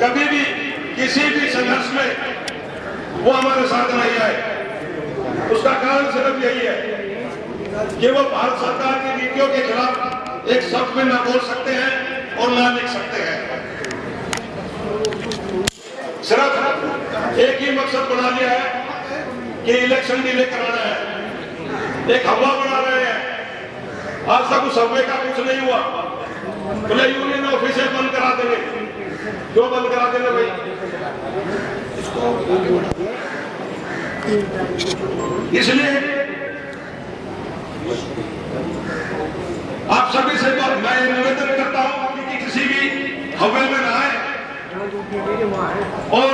कभी भी किसी भी संघर्ष में वो हमारे साथ नहीं आए। उसका कारण सिर्फ यही है कि वो भारत सरकार की नीतियों के खिलाफ एक शब्द में ना बोल सकते हैं और ना लिख सकते हैं। सिर्फ एक ही मकसद बना लिया है कि इलेक्शन डिले कराना है। एक हवा बना रहे हैं। आज तक उस हवा का कुछ नहीं हुआ। बोले यूनियन ऑफिस बंद करा देंगे। क्यों बंद करा देंगे भाई? इसलिए आप सभी से मैं निवेदन करता हूं कि किसी भी हवा में ना आए और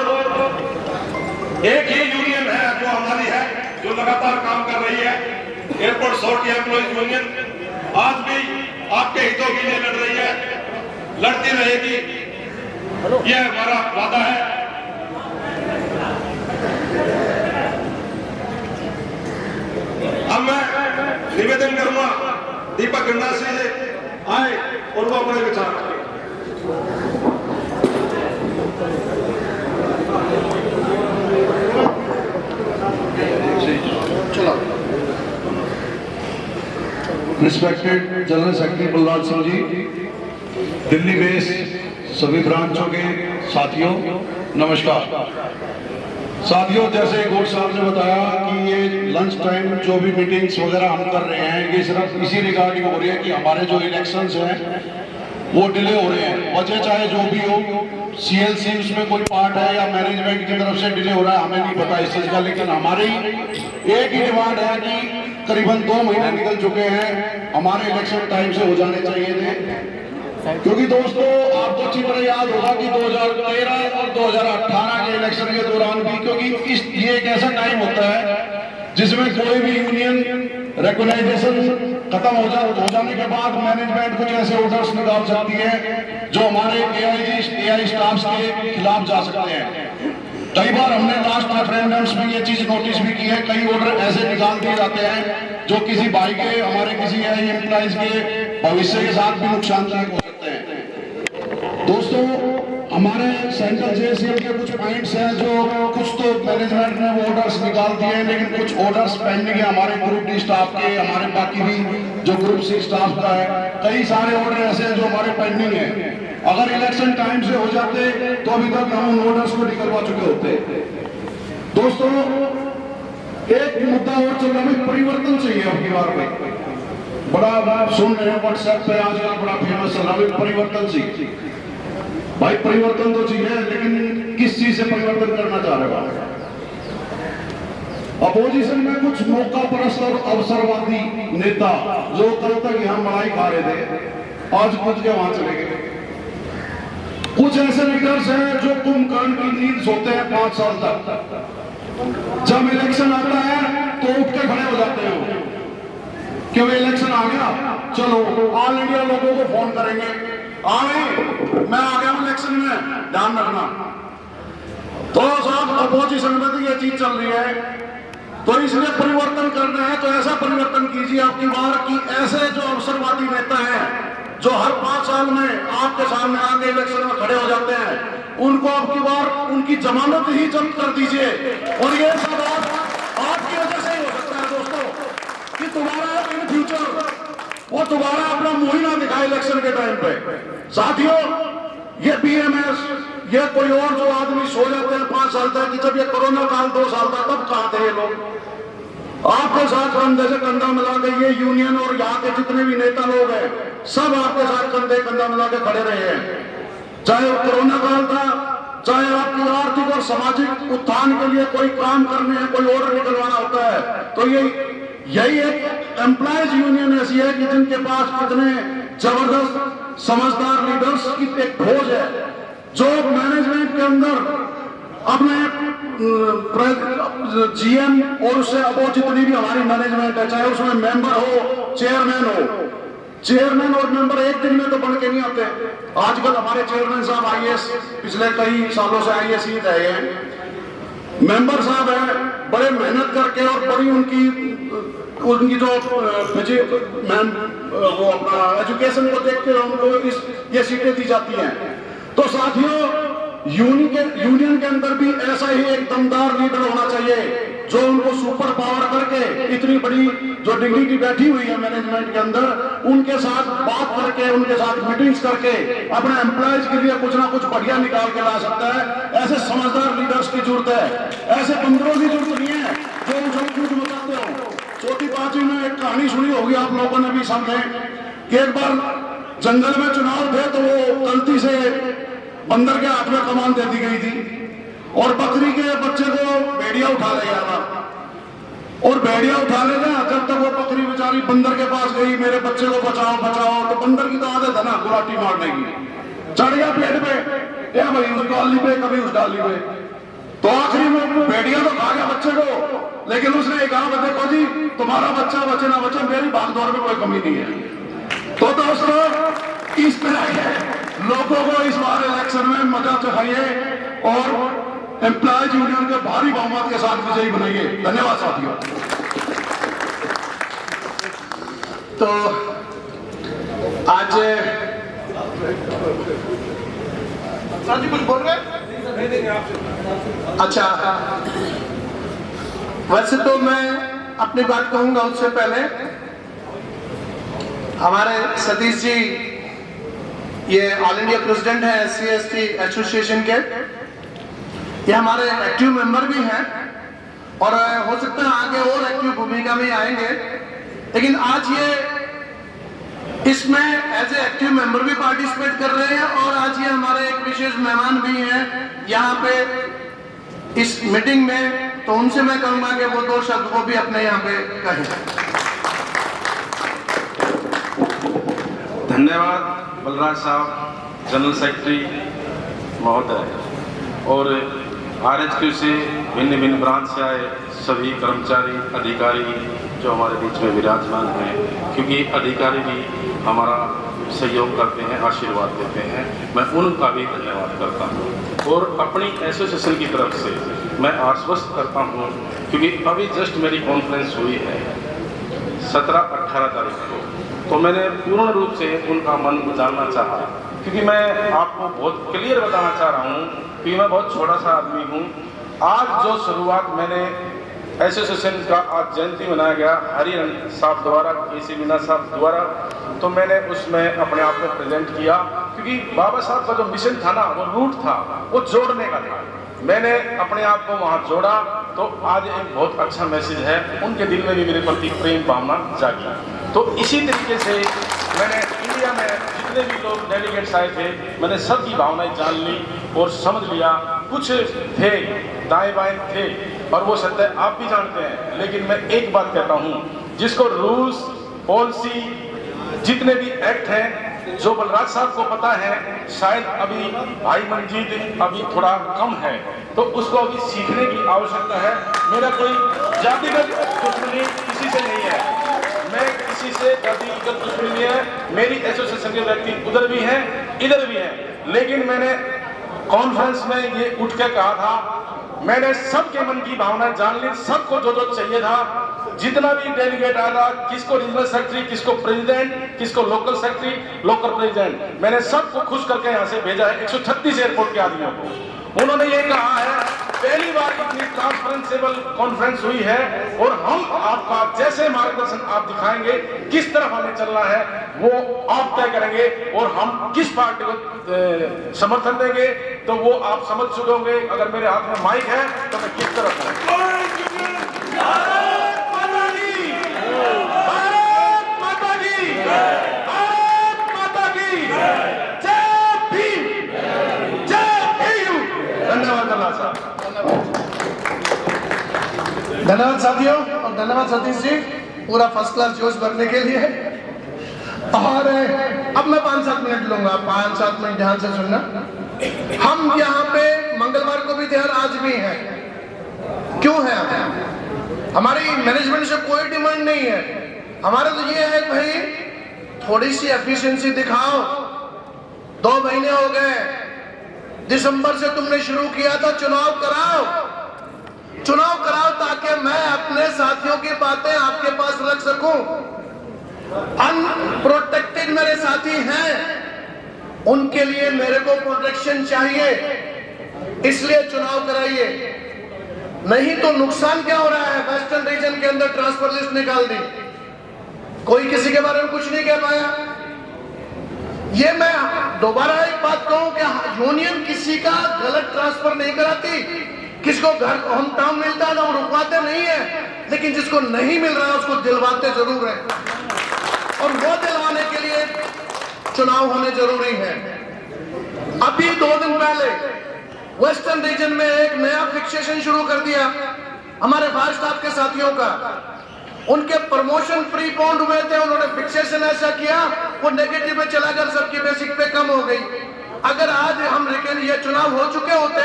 एक ही यूनियन है जो हमारी है, जो लगातार काम कर रही है, एयरपोर्ट अथॉरिटी एम्प्लॉइज यूनियन। आज भी आपके हितों के लिए लड़ रही है, लड़ती रहेगी, यह हमारा वादा है। अब मैं निवेदन करूंगा दीपक गंडासी से आए और वो अपने विचार करें। Respected general secretary Balraj Singh ji, Delhi base सभी ब्रांचों के साथियों नमस्कार। साथियों, जैसे गोड साहब ने बताया कि ये लंच टाइम जो भी मीटिंग्स वगैरह हम कर रहे हैं, ये सिर्फ इसी रिगार्डिंग हो रही है कि हमारे जो इलेक्शंस हैं वो डिले हो रहे हैं। वजह चाहे जो भी हो, सीएलसी उसमें कोई पार्ट है या मैनेजमेंट की तरफ से डिले हो रहा है, हमें नहीं पता इस चीज का, लेकिन हमारी एक ही डिमांड है कि करीबन 2 महीने निकल चुके हैं, हमारे इलेक्शन टाइम से हो जाने चाहिए थे। क्योंकि दोस्तों, आपको अच्छी तरह याद होगा कि 2013 और 2018 के इलेक्शन के दौरान भी, क्योंकि ये एक ऐसा टाइम होता है जिसमें कोई भी यूनियन रिकॉग्नाइजेशन खत्म हो जाने के बाद मैनेजमेंट कुछ ऐसे ऑर्डर्स निकाल सकती है जो हमारे एआई स्टाफ के खिलाफ जा सकते हैं। कई बार हमने लास्ट रेफरेंडम्स में ये चीज नोटिस भी की है, कई ऑर्डर ऐसे निकाल दिए जाते हैं जो किसी भाई के, हमारे किसी एआई एम्प्लॉइज के भविष्य के साथ भी नुकसानदायक हो सकते हैं। दोस्तों, हमारे सेंट्रल जेसीएल के कुछ पॉइंट्स हैं जो कुछ तो मैनेजमेंट ने वो ऑर्डर्स निकाल दिए हैं, लेकिन कुछ ऑर्डर्स पेंडिंग है हमारे ग्रुप डी स्टाफ के, हमारे बाकी भी जो ग्रुप सी स्टाफ का है। कई सारे ऑर्डर ऐसे हैं जो हमारे पेंडिंग है। अगर इलेक्शन टाइम से हो जाते तो अभी तक हम उन ऑर्डर्स को निकलवा चुके होते। दोस्तों, एक मुद्दा और चल रहा है, परिवर्तन चाहिए आपकी बार में। बड़ा सुन रहे हैं व्हाट्सएप पे आजकल बड़ा फेमस चल रहा है परिवर्तन चाहिए। भाई परिवर्तन तो चाहिए, लेकिन किस चीज से परिवर्तन करना चाह रहे हो? अपोजिशन में कुछ मौका परस्त और अवसरवादी नेता जो कल तक यहाँ मलाई खा रहे थे, आज कुछ के वहां चले गए। कुछ ऐसे लीडर्स हैं जो कुंभकर्ण की नींद सोते हैं 5 साल तक। जब इलेक्शन आता है तो उठ के खड़े हो जाते हैं कि वे इलेक्शन आ गया, चलो ऑल इंडिया लोगों को फोन करेंगे, मैं आ गया हूं इलेक्शन में, ध्यान रखना। तो साहब, अपोजिशन में तो ये चीज चल रही है, तो इसलिए परिवर्तन करना है तो ऐसा परिवर्तन कीजिए आपकी बार कि ऐसे जो अवसरवादी नेता हैं जो हर 5 साल में आपके सामने आगे इलेक्शन में खड़े हो जाते हैं, उनको आपकी बार उनकी जमानत ही जब्त कर दीजिए। और ये सब आपकी वजह से ही हो सकता है दोस्तों, कि तुम्हारा इन फ्यूचर वो दोबारा अपना मुंह ही ना दिखाए इलेक्शन के टाइम पे। साथियों, ये बीएमएस, ये कोई और जो आदमी सो जाते हैं 5 साल तक, कि जब ये कोरोना काल 2 साल था तब कहां थे ये लोग? आपके साथ कंधे से कंधा मिला के ये यूनियन और यहाँ के जितने भी नेता लोग हैं, सब आपके साथ कंधे कंधा मिला के खड़े रहे हैं। चाहे कोरोना काल था, चाहे आपकी आर्थिक और सामाजिक उत्थान के लिए कोई काम करने हैं, कोई ऑर्डर निकलवाना होता है, तो यही एक एम्प्लॉयज यूनियन ऐसी है कि जिनके पास कितने जबरदस्त समझदार लीडर्स की एक फौज है, जो मैनेजमेंट के अंदर अपने जीएम और उससे अब जितनी भी हमारी मैनेजमेंट है, चाहे उसमें मेंबर हो, चेयरमैन और मेंबर एक दिन में तो बन के नहीं आते। आजकल हमारे चेयरमैन साहब आईएएस, पिछले कई सालों से आईएएस ही रहे हैं। मेंबर साहब हैं, बड़े मेहनत करके और बड़ी उनकी जो वो अपना एजुकेशन को देखते हुए उनको ये सीटें दी जाती हैं। तो साथियों, यूनियन के अंदर भी ऐसा ही एक दमदार लीडर होना चाहिए जो उनको सुपर पावर करके इतनी बड़ी जो डिग्निटी बैठी हुई है मैनेजमेंट के अंदर, उनके साथ बात करके, उनके साथ मीटिंग्स करके अपने एम्प्लॉयज के लिए कुछ ना कुछ बढ़िया निकाल के ला सकता है। ऐसे समझदार लीडर्स की जरूरत है, ऐसे बंदरों की जरूरत नहीं है जो उछल कूद मचाते हो। चौथी पांचवी में एक कहानी सुनी होगी आप लोगों ने भी सामने कि एक बार जंगल में चुनाव थे तो वो गलती से बंदर के हाथ में कमान दे दी गई थी और बकरी के बच्चे को भेड़िया उठा ले गया था। और भेड़िया उठा ले गया, जब तक वो बकरी बेचारी बंदर के पास गई, मेरे बच्चे को बचाओ बचाओ, तो बंदर की तो आदत है ना गुलाटी मारने की, चढ़ गया पेट पे, क्या भाई उस डाली पे कभी उस डाली पे, तो आखिरी में भेड़िया तो खा गया बच्चे को, लेकिन उसने एक कहा देखो जी तुम्हारा बच्चा बचे ना बचे, मेरी भागदौड़ में कोई कमी नहीं है। तो दोस्तों इस तरह के लोगों को इस बार इलेक्शन में मजा चखाइए और एम्प्लॉयज यूनियन के भारी बहुमत के साथ विजयी बनाइए। धन्यवाद साथियों। तो आज सर जी कुछ बोल रहे? अच्छा, वैसे तो मैं अपनी बात कहूंगा उससे पहले हमारे सतीश जी ये ऑल इंडिया प्रेसिडेंट है SC/ST एसोसिएशन के, ये हमारे एक्टिव मेंबर भी हैं और हो सकता है आगे और एक्टिव भूमिका में आएंगे, लेकिन आज ये इसमें एज ए एक्टिव मेंबर भी पार्टिसिपेट कर रहे हैं और आज ये हमारे एक विशेष मेहमान भी हैं यहाँ पे इस मीटिंग में, तो उनसे मैं कहूंगा कि वो दो शब्द वो भी अपने यहाँ पे कहें। धन्यवाद बलराज साहब, जनरल सेक्रेटरी महोदय और RHQ से भिन्न भिन्न ब्रांच से आए सभी कर्मचारी अधिकारी जो हमारे बीच में विराजमान हैं, क्योंकि अधिकारी भी हमारा सहयोग करते हैं, आशीर्वाद देते हैं, मैं उनका भी धन्यवाद करता हूं। और अपनी एसोसिएशन की तरफ से मैं आश्वस्त करता हूं, क्योंकि अभी जस्ट मेरी कॉन्फ्रेंस हुई है 17-18 तारीख को, तो मैंने पूर्ण रूप से उनका मन जानना चाहा, क्योंकि मैं आपको बहुत क्लियर बताना चाह रहा हूँ कि मैं बहुत छोटा सा आदमी हूँ। आज जो शुरुआत मैंने एसोसिएशन का आज जयंती मनाया गया हरिहरन साहब द्वारा, KC मीना साहब द्वारा, तो मैंने उसमें अपने आप में प्रेजेंट किया, क्योंकि बाबा साहब का जो मिशन था ना, वो रूट था, वो जोड़ने का था। मैंने अपने आप को वहाँ जोड़ा, तो आज एक बहुत अच्छा मैसेज है, उनके दिल में भी मेरे प्रति प्रेम भावना जागी। तो इसी तरीके से मैंने इंडिया में जितने भी लोग डेलीगेट्स आए थे, मैंने सबकी भावनाएं जान ली और समझ लिया। कुछ थे दाएं बाएं थे और वो सत्य आप भी जानते हैं, लेकिन मैं एक बात कहता हूँ, जिसको रूल्स पॉलिसी जितने भी एक्ट हैं जो बलराज साहब को पता है, शायद अभी भाई मंजीत अभी थोड़ा कम है, तो उसको अभी सीखने की आवश्यकता है। मेरा कोई जातिगत दुश्मनी किसी से नहीं है, मैं किसी से जातिगत दुश्मनी नहीं है, मेरी एसोसिएशन के व्यक्ति उधर भी हैं इधर भी हैं, लेकिन मैंने कॉन्फ्रेंस में ये उठ के कहा था, मैंने सबके मन की भावना जान ली, सबको जो जो चाहिए था, जितना भी डेलीगेट आया था, किसको रीजनल सेक्रेटरी, किसको प्रेसिडेंट, किसको लोकल सेक्रेटरी, लोकल प्रेसिडेंट, मैंने सबको खुश करके यहाँ से भेजा है 136 एयरपोर्ट के आदमियों को। उन्होंने ये कहा है पहली बार इतनी ट्रांसपेरेंसेबल कॉन्फ्रेंस हुई है और हम आपका जैसे मार्गदर्शन आप दिखाएंगे, किस तरफ हमें चलना है वो आप तय करेंगे और हम किस पार्टी को समर्थन देंगे, तो वो आप समझ चुके होंगे। अगर मेरे हाथ में माइक है तो मैं किस तरफ धन्यवाद साथियों और धन्यवाद सतीश जी पूरा फर्स्ट क्लास जोश भरने के लिए। और अब मैं 5-7 मिनट लूंगा, 5-7 मिनट ध्यान से सुनना। हम यहाँ पे मंगलवार को भी थे और आज भी हैं। क्यों है? हमारी मैनेजमेंट से कोई डिमांड नहीं है, हमारा तो ये है भाई थोड़ी सी एफिशिएंसी दिखाओ। 2 महीने हो गए, दिसंबर से तुमने शुरू किया था, चुनाव कराओ ताकि मैं अपने साथियों की बातें आपके पास रख सकूं। अनप्रोटेक्टेड मेरे साथी हैं, उनके लिए मेरे को प्रोटेक्शन चाहिए। इसलिए चुनाव कराइए, नहीं तो नुकसान क्या हो रहा है। वेस्टर्न रीजन के अंदर ट्रांसफर लिस्ट निकाल दी, कोई किसी के बारे में कुछ नहीं कह पाया। ये मैं दोबारा एक बात कहूं कि यूनियन किसी का गलत ट्रांसफर नहीं कराती, किसको घर होम टाउन मिलता है तो हम रुकवाते नहीं है, लेकिन जिसको नहीं मिल रहा है उसको दिलवाते जरूर है, और वो दिलवाने के लिए चुनाव होने जरूरी है। अभी 2 दिन पहले वेस्टर्न रीजन में एक नया फिक्सेशन शुरू कर दिया हमारे फायर स्टाफ के साथियों का। उनके प्रमोशन प्री पॉन्ड हुए थे, उन्होंने फिक्सेशन ऐसा किया वो नेगेटिव में चला कर सबकी बेसिक पे कम हो गई। अगर आज हम ये चुनाव हो चुके होते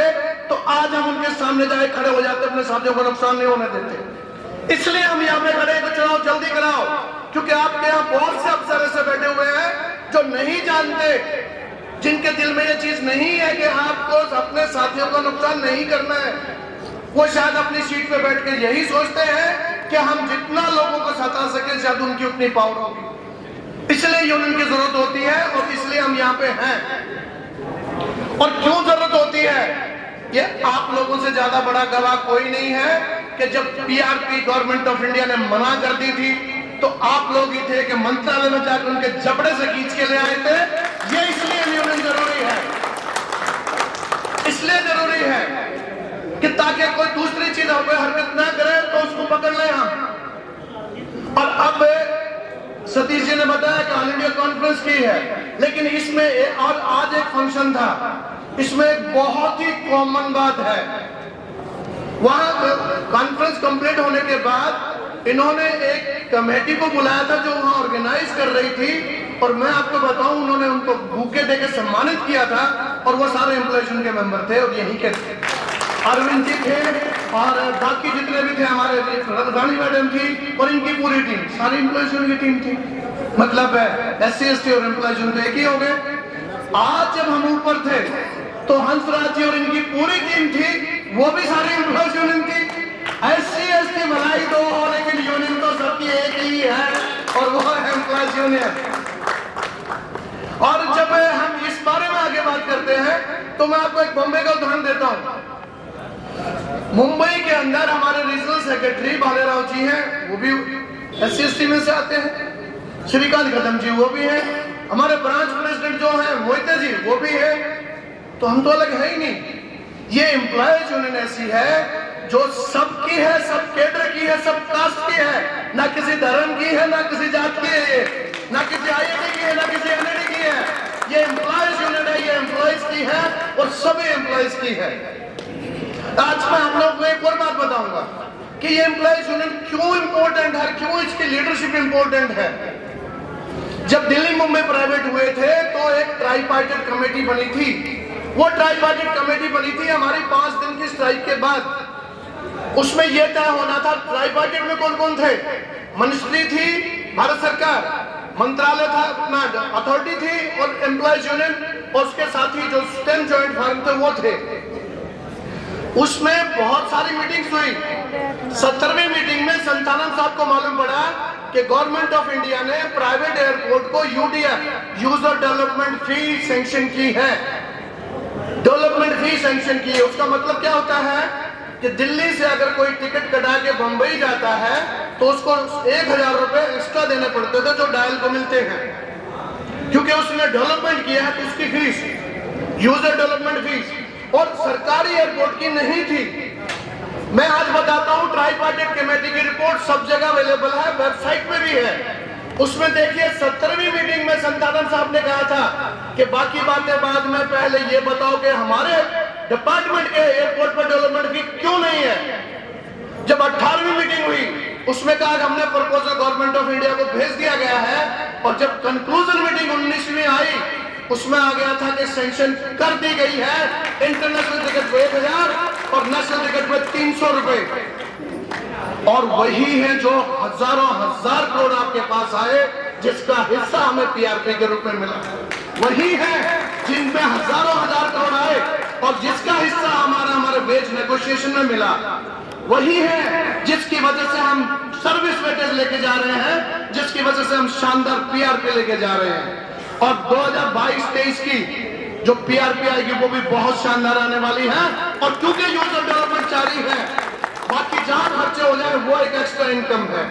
तो आज हम उनके सामने जाए खड़े हो जाते, अपने साथियों को नुकसान नहीं होने देते। इसलिए हम यहाँ पे खड़े हैं, चुनाव जल्दी कराओ, क्योंकि आपके यहाँ बहुत से अफसर ऐसे बैठे हुए हैं जो नहीं जानते, जिनके दिल में ये चीज नहीं है कि आपको अपने साथियों को नुकसान नहीं करना है। वो शायद अपनी सीट पे बैठ के यही सोचते हैं कि हम जितना लोगों को सता सके शायद उनकी उतनी पावर होगी। इसलिए यूनियन की जरूरत होती है और इसलिए हम यहाँ पे हैं। और क्यों जरूरत होती है, ये आप लोगों से ज्यादा बड़ा गवाह कोई नहीं है कि जब पीआरपी गवर्नमेंट ऑफ इंडिया ने मना कर दी थी तो आप लोग ही थे कि मंत्रालय में जाकर उनके जबड़े से खींच के ले आए थे। ये इसलिए यूनियन जरूरी है, इसलिए जरूरी है कि ताकि कोई दूसरी चीज पे हरकत ना करे तो उसको पकड़ ले हम। और अब सतीश जी ने बताया कि ऑल इंडिया कॉन्फ्रेंस की है, लेकिन इसमें और आज एक फंक्शन था, इसमें एक बहुत ही कॉमन बात है। वहां कॉन्फ्रेंस कंप्लीट होने के बाद इन्होंने एक कमेटी को बुलाया था जो वहां ऑर्गेनाइज कर रही थी, और मैं आपको बताऊं उन्होंने उनको बुके देकर सम्मानित किया था, और वो सारे एम्प्लॉयज के मेंबर थे और यही के थे। अरविंद जी थे और बाकी जितने भी थे, हमारे रानी मैडम थी और इनकी पूरी टीम, सारी एम्प्लॉयज की टीम थी। मतलब SC ST और एम्प्लॉयज एक ही हो गए। आज जब हम ऊपर थे तो हंसराज जी और इनकी पूरी टीम थी, वो भी सारी एम्प्लॉयज यूनियन थी। SC ST भलाई दो हो, लेकिन यूनियन तो सबकी एक ही है और वो है एम्प्लॉयज यूनियन। और जब हम इस बारे में आगे बात करते हैं तो मैं आपको एक बॉम्बे का उदाहरण देता हूं। मुंबई के अंदर हमारे रीजनल सेक्रेटरी भालेराव जी हैं, वो भी SC ST में से आते हैं। श्रीकांत कदम जी वो भी हैं, हमारे ब्रांच प्रेसिडेंट जो हैं मोहिते जी वो भी है। तो हम तो अलग है ही नहीं। ये एम्प्लॉयज यूनियन ऐसी है जो सबकी है, सब कैडर की है, सब कास्ट की है, ना किसी धर्म की है, ना किसी जात की है, ना किसी IIT की है, ना किसी NIT की है। ये एम्प्लॉयज यूनियन है, ये एम्प्लॉयज की है और सभी एम्प्लॉयज की है। आज मैं हम लोग को एक और बात बताऊंगा कि ये एम्प्लॉयज यूनियन क्यों इंपॉर्टेंट है, क्यों इसकी लीडरशिप इंपॉर्टेंट है। जब दिल्ली मुंबई प्राइवेट हुए थे तो एक ट्राईपार्टिट कमेटी बनी थी। वो ट्राईपार्टिट कमेटी बनी थी हमारी 5 दिन की स्ट्राइक के बाद। उसमें यह तय होना था, ट्राईपार्टिट में कौन कौन थे। मिनिस्ट्री थी, भारत सरकार, मंत्रालय था, अपना अथॉरिटी थी और एम्प्लॉयज यूनियन और उसके साथ ही जो 10 जॉइंट फॉर्म थे वो थे। उसमें बहुत सारी मीटिंग्स हुई। 17वीं मीटिंग में संतानंद साहब को मालूम पड़ा कि गवर्नमेंट ऑफ इंडिया ने प्राइवेट एयरपोर्ट को UDF यूजर डेवलपमेंट फी सैंक्शन की है। डेवलपमेंट फी सैंक्शन की है, उसका मतलब क्या होता है कि दिल्ली से अगर कोई टिकट कटा के बंबई जाता है तो उसको 1000 रुपए एक्स्ट्रा देने पड़ते थे जो डायल को मिलते हैं, क्योंकि उसने डेवलपमेंट किया है तो उसकी फीस, यूजर डेवलपमेंट फीस, और सरकारी एयरपोर्ट की नहीं थी। मैं आज बताता हूं, ट्राईपार्टिट कमेटी की रिपोर्ट सब जगह अवेलेबल है, वेबसाइट पे भी है। उसमें देखिए 17वीं मीटिंग में संतानंद साहब ने कहा था कि बाकी बातें बाद में, पहले ये बताओ कि हमारे डिपार्टमेंट के एयरपोर्ट पर डेवलपमेंट फी क्यों नहीं है। जब 18वीं मीटिंग हुई उसमें कहा कि हमने प्रपोजल गवर्नमेंट ऑफ इंडिया को भेज दिया गया है, और जब कंक्लूजन मीटिंग 19वीं आई उसमें आ गया था कि सैंक्शन कर दी गई है। इंटरनेशनल टिकट पे 1000 और नेशनल टिकट पे 300 रुपए। और वही है जो हजारों हजार करोड़ आपके पास आए, जिसका हिस्सा हमें PRP के रूप में मिला। वही है जिनमें हजारों हजार करोड़ आए और जिसका हिस्सा हमारे वेज नेगोशिएशन में मिला। वही है जिसकी वजह से हम सर्विस वेटेज लेके जा रहे हैं, जिसकी वजह से हम शानदार PRP लेके जा रहे हैं। और 2022-23 की जो पीआरपी आएगी वो भी बहुत शानदार आने वाली है। और क्योंकि यूज ऑफ डेवलपमेंट जारी है, बाकी जहां खर्चे हो जाए वो एक एक्स्ट्रा इनकम है,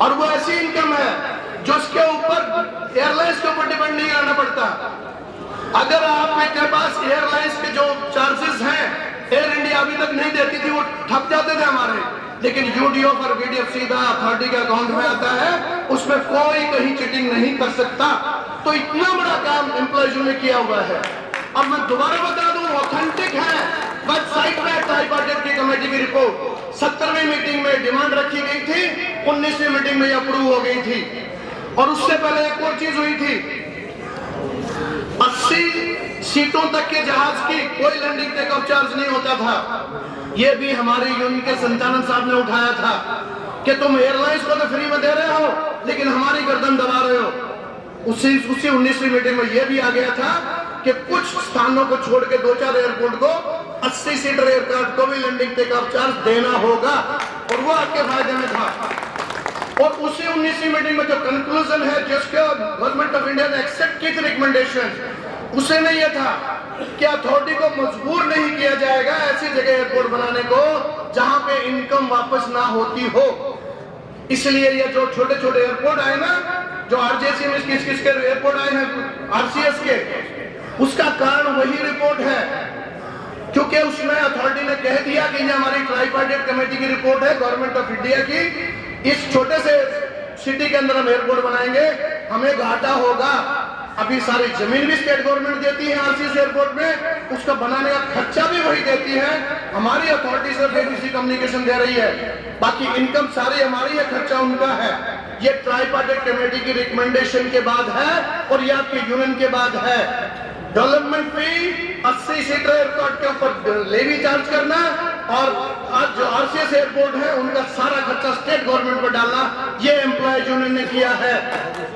और वो ऐसी इनकम है जो उसके ऊपर एयरलाइंस के ऊपर डिपेंड नहीं रहना पड़ता। अगर आपके पास एयरलाइंस के जो चार्जेस हैं, एयर इंडिया अभी तक नहीं देती थी, वो ठप जाते थे हमारे, लेकिन यूडीओ पर वीडीएफ सीधा अथॉरिटी के अकाउंट में आता है, उसमें कोई कहीं चीटिंग नहीं कर सकता। तो इतना बड़ा काम एम्प्लॉयजों ने किया हुआ है। अब मैं दोबारा बता दूं, ऑथेंटिक है, वेबसाइट में ट्राइपार्टाइट की कमेटी की रिपोर्ट 17वीं मीटिंग में डिमांड रखी गई थी, 19वीं मीटिंग में अप्रूव हो गई थी। और उससे पहले एक और चीज हुई थी, 80 सीटों तक के जहाज की कोई लैंडिंग टेक ऑफ चार्ज नहीं होता था। यह भी हमारे यूनियन के संचालन साहब ने उठाया था कि तुम एयरलाइंस को तो फ्री में दे रहे हो, लेकिन हमारी गर्दन दबा रहे हो। उसी 19वीं मीटिंग में यह भी आ गया था कि कुछ स्थानों को छोड़ के 2-4 एयरपोर्ट को 80 सीटर एयरक्राफ्ट को भी लैंडिंग टेक ऑफ चार्ज देना होगा, और वो आपके फायदे में था। और उसी 19वीं मीटिंग में जो कंक्लूजन है, जिसके गवर्नमेंट ऑफ इंडिया ने एक्सेप्ट की थी रिकमेंडेशन, उसमें यह था कि अथॉरिटी को मजबूर नहीं किया जाएगा ऐसी जगह एयरपोर्ट बनाने को जहां पे इनकम वापस ना होती हो। इसलिए ये जो छोटे छोटे एयरपोर्ट आए ना, जो आरजेसी में किस के एयरपोर्ट आए हैं, आरसीएस के, उसका कारण वही रिपोर्ट है, क्योंकि उसमें अथॉरिटी ने कह दिया कि ये हमारी ट्राइपार्टाइट कमेटी की रिपोर्ट है, गवर्नमेंट ऑफ इंडिया की, इस छोटे से सिटी के अंदर हम एयरपोर्ट बनाएंगे, हमें घाटा होगा। अभी सारी जमीन भी स्टेट गवर्नमेंट देती है आरसीएस एयरपोर्ट में, उसका बनाने का खर्चा भी वही देती है, हमारी अथॉरिटी सिर्फ एबीसी कम्युनिकेशन दे रही है, बाकी इनकम सारी हमारी है, खर्चा उनका है। ये ट्राइपार्टाइट कमेटी की रिकमेंडेशन के बाद है, और ये आपके यूनियन के बाद है। डेवलपमेंट फी 80 सीटर एयरपोर्ट के ऊपर लेवी चार्ज करना, और आज जो आरसीएस एयरपोर्ट है उनका सारा खर्चा स्टेट गवर्नमेंट पर डालना, ये एम्प्लॉयज यूनियन ने किया है।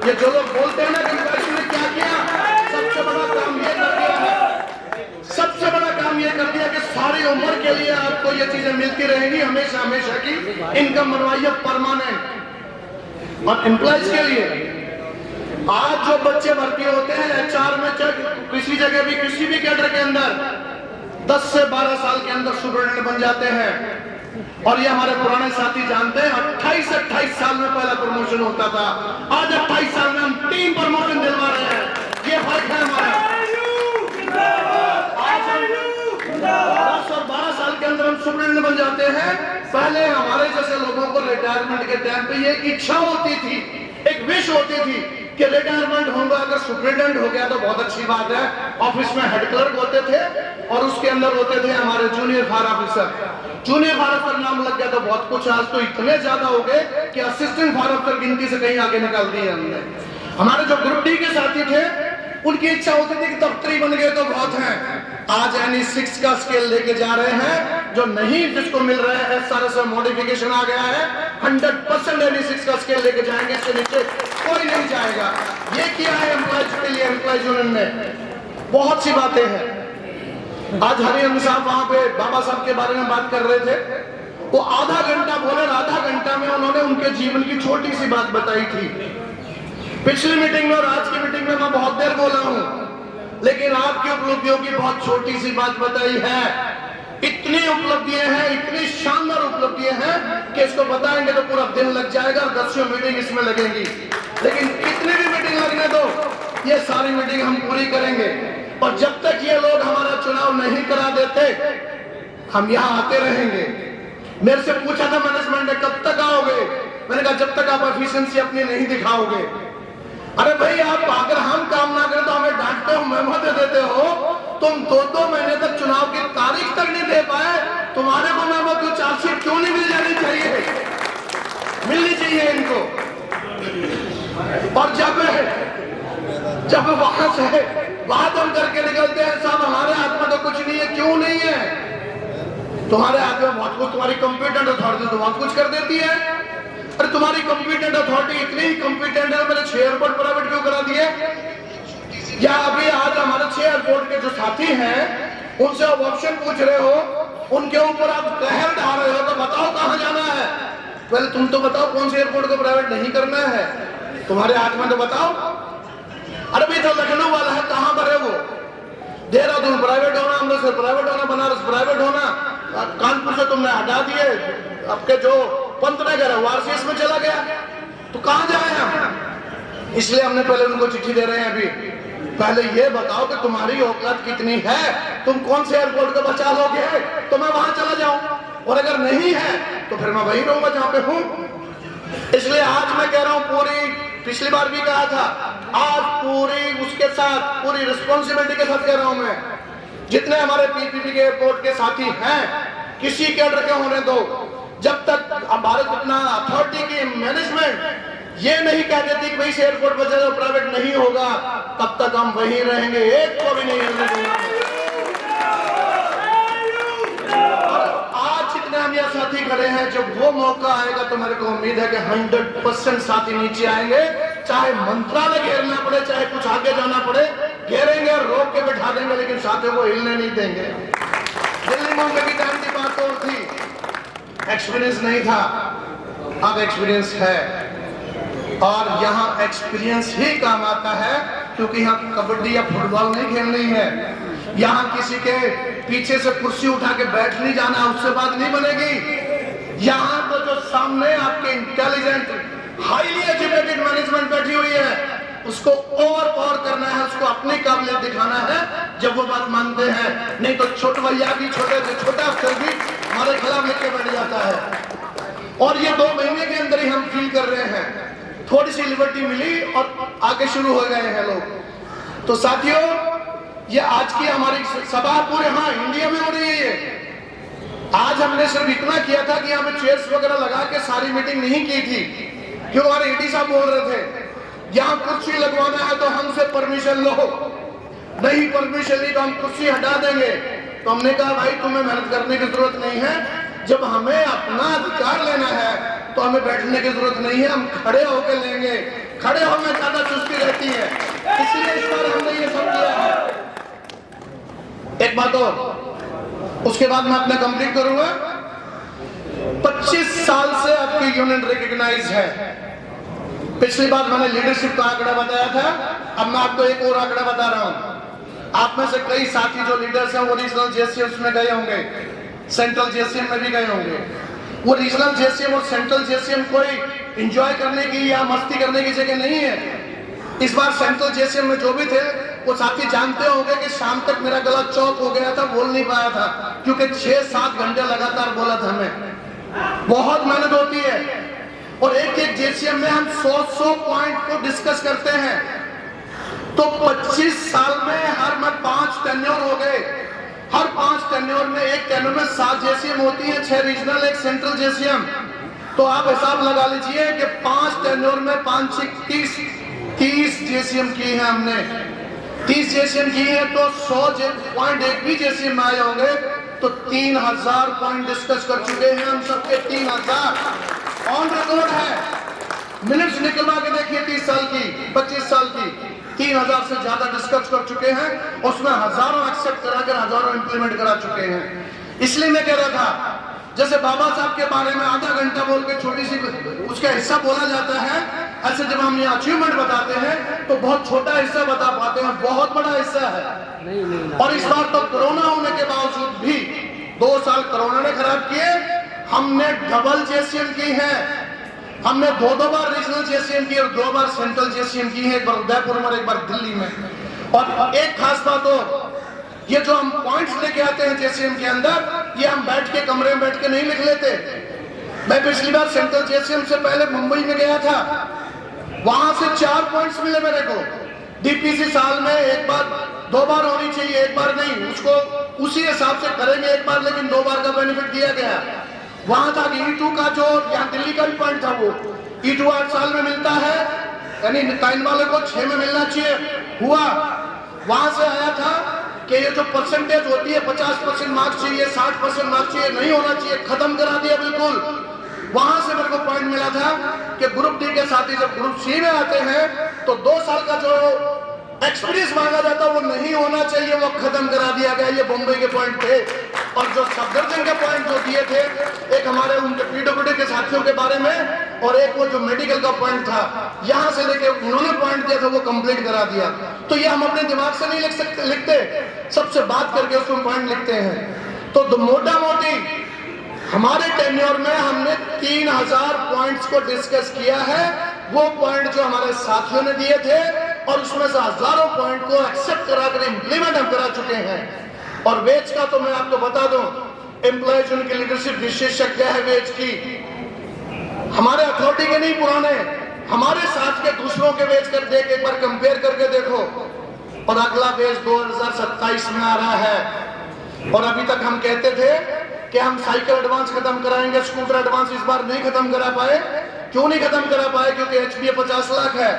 ये जो लोग बोलते हैं ना कि एम्प्लॉयज ने क्या किया, सबसे बड़ा काम ये कर दिया है, सबसे बड़ा काम ये कर दिया कि सारी उम्र के लिए आपको ये चीजें मिलती रहेंगी, हमेशा हमेशा की इनकम बनवाइए परमानेंट। और एम्प्लॉयज के लिए आज जो बच्चे भर्ती होते हैं एचआर में, किसी जगह भी, किसी भी कैडर के अंदर 10 से 12 साल के अंदर सुपरिटेंडेंट बन जाते हैं। और ये हमारे पुराने साथी जानते हैं, 28 साल में पहला प्रमोशन होता था, आज 28 साल में हम 3 प्रमोशन दिलवा रहे हैं। ये फर्क है हमारा। आज हम 10 और 12 साल के अंदर हम सुपरिटेंडेंट बन जाते हैं। पहले हमारे जैसे लोगों को रिटायरमेंट के टाइम पे ये एक इच्छा होती थी, एक विश होती थी कि रिटायरमेंट होगा, अगर सुपरिटेंडेंट हो गया तो बहुत अच्छी बात है। ऑफिस में हेड क्लर्क होते थे, और उसके अंदर होते थे हमारे junior fire officer. Junior fire officer नाम लग गया तो बहुत कुछ, आज तो इतने ज्यादा हो गए कि असिस्टेंट फायर ऑफिसर गिनती से कहीं आगे निकाल दिए हमने। हमारे जो ग्रुप डी के साथी थे, उनकी इच्छा होती थी कि दफ्तरी बन गए तो बहुत है। आज NE6 का स्केल लेके जा रहे हैं, जो नहीं जिसको मिल रहा है, SRS में मॉडिफिकेशन आ गया है, 100% NE6 का स्केल लेके जाएंगे, इसके नीचे कोई नहीं जाएगा। ये किया है एम्प्लॉयज के लिए, एम्प्लॉयज यूनियन ने। बहुत सी बातें हैं। आज हरिहर साहब वहां पे बाबा साहब के बारे में बात कर रहे थे, वो आधा घंटा बोले, आधा घंटा में उन्होंने उनके जीवन की छोटी सी बात बताई थी। पिछली मीटिंग में और आज की मीटिंग में मैं बहुत देर बोला हूं, लेकिन आपकी उपलब्धियों की बहुत छोटी सी बात बताई है। इतनी उपलब्धियां हैं, इतनी शानदार उपलब्धियां हैं कि इसको बताएंगे तो पूरा दिन लग जाएगा, और 10 मीटिंग इसमें लगेंगी। लेकिन कितनी भी मीटिंग लगने दो, ये सारी मीटिंग हम पूरी करेंगे। और जब तक ये लोग हमारा चुनाव नहीं करा देते, हम यहाँ आते रहेंगे। मेरे से पूछा था मैनेजमेंट ने, कब तक आओगे? मैंने कहा जब तक आप एफिशिएंसी अपनी नहीं दिखाओगे। अरे भाई, आप अगर हम काम ना करें तो हमें डांटते हो, मेमो दे देते हो। तुम 2-2 महीने तक चुनाव की तारीख तक नहीं दे पाए, तुम्हारे को मेमो क्यों, चार्जशीट क्यों नहीं मिल जानी चाहिए? मिलनी चाहिए इनको। और जब वहां से बात हम करके निकलते हैं, साहब हमारे हाथ में तो कुछ नहीं है। क्यों नहीं है? तुम्हारे हाथ में बहुत कुछ, तुम्हारी कंप्यूटर अथॉरिटी तो बहुत कुछ कर देती है। अरे तुम्हारी कंप्यूटेंट अथॉरिटी इतनी ही कंप्यूटेंट है, मेरे 6 एयरपोर्ट प्राइवेट क्यों करा दिए? या अभी आज हमारे 6 एयरपोर्ट के जो साथी हैं, उनसे आप ऑप्शन पूछ रहे हो, उनके ऊपर आप कहर ढा रहे हो, तो बताओ कहां जाना है? पहले तुम तो बताओ कौन से एयरपोर्ट को प्राइवेट नहीं करना है, तुम्हारे हाथ में तो बताओ। अरे भाई, तो लखनऊ वाला है, कहां पर है वो? देहरादून प्राइवेट होना, अमृतसर प्राइवेट होना, बनारस प्राइवेट होना, कानपुर से तुमने हटा दिए, आपके जो पंतनगर है वो आरसीएस में चला गया, तो कहां जाए हम? इसलिए हमने पहले उनको चिट्ठी दे रहे हैं अभी, पहले ये बताओ कि तुम्हारी औकात कितनी है, तुम कौन से एयरपोर्ट को बचा लोगे तो मैं वहां चला जाऊं, और अगर नहीं है तो फिर मैं वहीं रहूंगा जहां पे हूं। इसलिए आज मैं कह रहा हूं, पूरी पिछली बार भी कहा था, आज पूरी उसके साथ पूरी रिस्पॉन्सिबिलिटी के साथ कह रहा हूं मैं, जितने हमारे पीपीपी के एयरपोर्ट के साथी हैं किसी कैडर के होने दो, जब तक भारत अपना अथॉरिटी की मैनेजमेंट ये नहीं कह देती कि भाई से एयरपोर्ट बचा जाओ, प्राइवेट नहीं होगा, तब तक हम वहीं रहेंगे, एक को भी नहीं हिलने देंगे। आज जितने हम यहाँ साथी खड़े हैं, जब वो मौका आएगा तो मेरे को उम्मीद है कि 100% साथी नीचे आएंगे, चाहे मंत्रालय घेरना पड़े, चाहे कुछ आगे जाना पड़े, घेरेंगे और रोक के बैठा देंगे, लेकिन साथियों को हिलने नहीं देंगे। दिल्ली मुंबई की टाइम की बात और थी, एक्सपीरियंस नहीं था, अब एक्सपीरियंस है, और यहाँ एक्सपीरियंस ही काम आता है, क्योंकि यहाँ कबड्डी या फुटबॉल नहीं खेलनी है, यहाँ किसी के पीछे से कुर्सी उठा के बैठ नहीं जाना, उससे बात नहीं बनेगी। यहाँ तो जो सामने आपके इंटेलिजेंट हाईली एजुकेटेड मैनेजमेंट बैठी हुई है, उसको ओवर पावर करना है, उसको अपनी काबिलियत दिखाना है, जब वो बात मानते हैं, नहीं तो छोटे भैया भी, छोटे से छोटा अफसर भी हमारे खिलाफ लिख के बैठ जाता है। और ये 2 महीने के अंदर ही हम फील कर रहे हैं, थोड़ी सी लिबर्टी मिली और आगे शुरू हो गए हैं लोग। तो साथियों, ये आज की हमारी सभा पूरे इंडिया में हो रही है। आज हमने सिर्फ इतना किया था कि यहाँ पे चेयर्स वगैरह लगा के सारी मीटिंग नहीं की थी, क्यों हमारे ईडी साहब बोल रहे थे यहाँ कुर्सी लगवाना है तो हमसे परमिशन लो, नहीं परमिशन ली तो हम कुर्सी हटा देंगे। तो हमने कहा भाई तुम्हें मेहनत करने की जरूरत नहीं है, जब हमें अपना अधिकार लेना है तो हमें बैठने की जरूरत नहीं है, हम खड़े होकर लेंगे, खड़े होने में ज्यादा चुस्ती रहती है, इसलिए इस बार हमने ये सब किया है। एक बात और, उसके बाद मैं अपना कंप्लीट करूंगा। 25 साल से आपकी यूनियन रिकॉग्नाइज है। पिछली बार मैंने लीडरशिप का आंकड़ा बताया था, अब मैं आपको एक और आंकड़ा बता रहा हूं। आप में से कई साथी जो लीडर्स हैं वो रीजनल जेसीएम में गए होंगे, सेंट्रल जेसीएम में भी गए होंगे। वो रीजनल जेसीएम और सेंट्रल जेसीएम कोई एंजॉय करने की या मस्ती करने की जगह नहीं है। इस बार सेंट्रल जेसीएम में जो भी थे वो साथी जानते होंगे कि शाम तक मेरा गला चौक हो गया था, बोल नहीं पाया था, क्योंकि 6-7 घंटे लगातार बोला था। हमें बहुत मेहनत होती है और एक जेसीएम में हम 100 पॉइंट को डिस्कस करते हैं, तो 25 साल में हर में 5 टेन्योर हो गए। हर 5 टेन्योर में, एक टेन्योर में 7 जेसीएम होती है, 6 रीजनल, 1 सेंट्रल जेसीएम। तो आप हिसाब लगा लीजिए कि 5 टेन्योर में 5 30 जेसीएम की है हमने। 30 जेसीएम की है तो 100 पॉइंट एक भी जेसीएम में आए होंगे तो 3000 पॉइंट डिस्कस कर चुके हैं हम सबके। 3000 ऑन रिकॉर्ड है। मिनट्स निकलवा के देखिए 30 साल की, 25 साल की, 3000 से ज्यादा डिस्कस कर चुके हैं, उसमें हजारों एक्सेप्ट कराकर हजारों इंप्लीमेंट करा चुके हैं। इसलिए मैं कह रहा था, जैसे बाबा साहब के बारे में आधा घंटा बोल के छोटी सी उसका हिस्सा बोला जाता है, ऐसे जब हम ये अचीवमेंट बताते हैं तो बहुत छोटा हिस्सा बता पाते हैं, बहुत बड़ा हिस्सा है। और इस बार तो कोरोना होने के बावजूद भी 2 साल कोरोना ने खराब किए, हमने डबल जेसीएम की है। हमने 2 बार रीजनल जेसीएम की और 2 बार सेंट्रल जेसीएम की है, एक बार उदयपुर में और एक बार दिल्ली में। और एक खास बात और, ये जो हम पॉइंट्स लेके आते हैं जेसीएम के अंदर, ये हम बैठ के कमरे में बैठ के नहीं लिख लेते। मैं पिछली बार सेंट्रल जेसीएम से पहले मुंबई में गया था, वहां से 4 पॉइंट्स मिले मेरे को। डीपीसी साल में 1 बार 2 बार होनी चाहिए, 1 बार नहीं, उसको उसी हिसाब से करेंगे 1 बार, लेकिन 2 बार का बेनिफिट दिया गया। वहां था कि E2 का जो यहाँ दिल्ली का भी पॉइंट था, वो E2 8 साल में मिलता है, यानी 9 वाले को 6 में मिलना चाहिए, हुआ। वहां से आया था कि ये जो परसेंटेज होती है 50% मार्क्स चाहिए, 60% मार्क्स चाहिए, नहीं होना चाहिए, खत्म करा दिया बिल्कुल। वहां से मेरे को पॉइंट मिला था कि ग्रुप डी के साथी जब ग्रुप सी में आते हैं तो 2 साल का जो एक्सपीरियंस मांगा जाता वो नहीं होना चाहिए, वो खत्म करा दिया गया। ये बम्बई के पॉइंट थे। और जो सफदरजंग के पॉइंट जो दिए थे, एक हमारे उनके पीडब्ल्यूडी के साथियों के बारे में और एक वो जो मेडिकल का पॉइंट था, यहाँ से लेके उन्होंने पॉइंट दिया था वो कंप्लीट करा दिया। तो ये हम अपने दिमाग से नहीं लिखते, सबसे बात करके उसमें पॉइंट लिखते हैं। तो मोटा मोटी हमारे टेन्योर में हमने 3000 पॉइंट्स को डिस्कस किया है। वो पॉइंट जो हमारे साथियों ने दिए थे और उसमें से हजारों पॉइंट को एक्सेप्ट करा कर इंप्लीमेंट हम करा चुके हैं। और वेज का तो मैं आपको बता दूं, एम्प्लॉयज उनकी लीडरशिप विशेषज्ञ है वेज की, हमारे अथॉरिटी के नहीं पुराने, हमारे साथ के दूसरों के वेज कर देख, एक बार कंपेयर करके देखो। और अगला वेज 2027 में आ रहा है। और अभी तक हम कहते थे कि हम साइकिल एडवांस खत्म कराएंगे, स्कूटर एडवांस इस बार नहीं खत्म करा पाए। क्यों नहीं खत्म करा पाए? क्योंकि एचबीए 50 लाख है,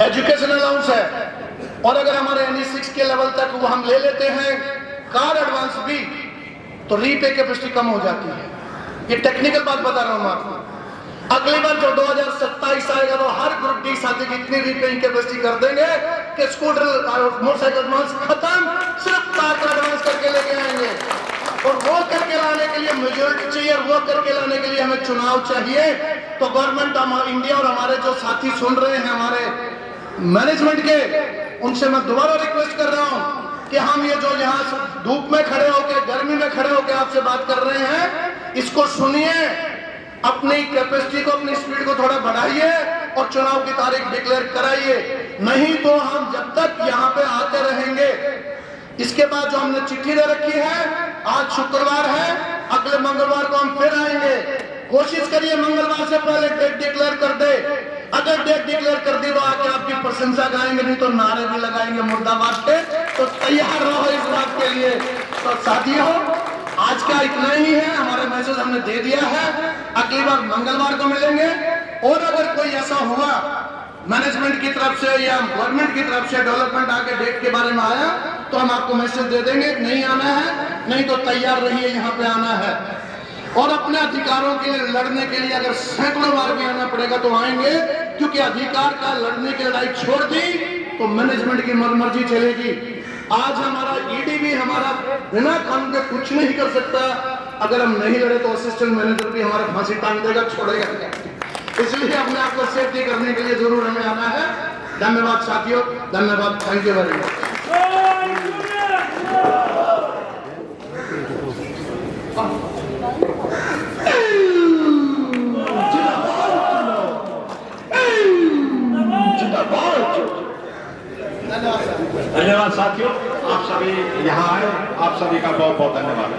एजुकेशन अलाउंस है, और अगर हमारे NE6 के लेवल तक वो हम ले लेते हैं कार एडवांस भी, तो रीपे कैपेसिटी कम हो जाती है। ये टेक्निकल बात बता रहा हूं मैं आपको। अगली बार जो 2027 आएगा तो हर ग्रुप डी साथी की इतनी रीपेइंग कैपेसिटी कर देंगे कि स्कूटर मोटरसाइकिल एडवांस खत्म, सिर्फ कार का एडवांस करके लेके आएंगे। और वो करके लाने के लिए मेजोरिटी चाहिए, और वो करके लाने के लिए हमें चुनाव चाहिए। तो गवर्नमेंट इंडिया और हमारे जो साथी सुन रहे हैं हमारे मैनेजमेंट के, उनसे मैं दोबारा रिक्वेस्ट कर रहा हूं कि हम ये जो यहाँ धूप में खड़े होकर, गर्मी में खड़े होकर आपसे बात कर रहे हैं, इसको सुनिए, अपनी कैपेसिटी को, अपनी स्पीड को थोड़ा बढ़ाइए और चुनाव की तारीख डिक्लेयर कराइए। नहीं तो हम जब तक यहाँ पे आते रहेंगे। इसके बाद जो हमने चिट्ठी दे रखी है, आज शुक्रवार है, अगले मंगलवार को हम फिर आएंगे। कोशिश करिए मंगलवार से पहले डेट डिक्लेयर कर दे। अगर डेट डिक्लेयर कर दी तो आके आपकी प्रशंसा गाएंगे, नहीं तो नारे भी लगाएंगे मुर्दाबाद के। तो तैयार रहो इस बात के लिए। तो साथियों, आज का इतना ही है, हमारा मैसेज हमने दे दिया है। अगली बार मंगलवार को मिलेंगे। और अगर कोई ऐसा हुआ मैनेजमेंट की तरफ से या गवर्नमेंट की तरफ से डेवलपमेंट आके डेट के बारे में आया, तो हम आपको मैसेज दे देंगे नहीं आना है, नहीं तो तैयार रहिए, यहाँ पे आना है। और अपने अधिकारों के लिए लड़ने के लिए अगर सैकड़ों बार भी आना पड़ेगा तो आएंगे, क्योंकि अधिकार का लड़ने की लड़ाई छोड़ दी तो मैनेजमेंट की मर्जी चलेगी। आज हमारा ईडी भी हमारा बिना कानून के कुछ नहीं कर सकता। अगर हम नहीं लड़े तो असिस्टेंट मैनेजर भी हमारा फांसी टांग देगा, छोड़ेगा क्या। इसलिए अपने आप को सेफ्टी करने के लिए जरूर हमें आना है। धन्यवाद साथियों, धन्यवाद, थैंक यू वेरी मच। धन्यवाद साथियों, आप सभी यहाँ आए, आप सभी का बहुत बहुत धन्यवाद।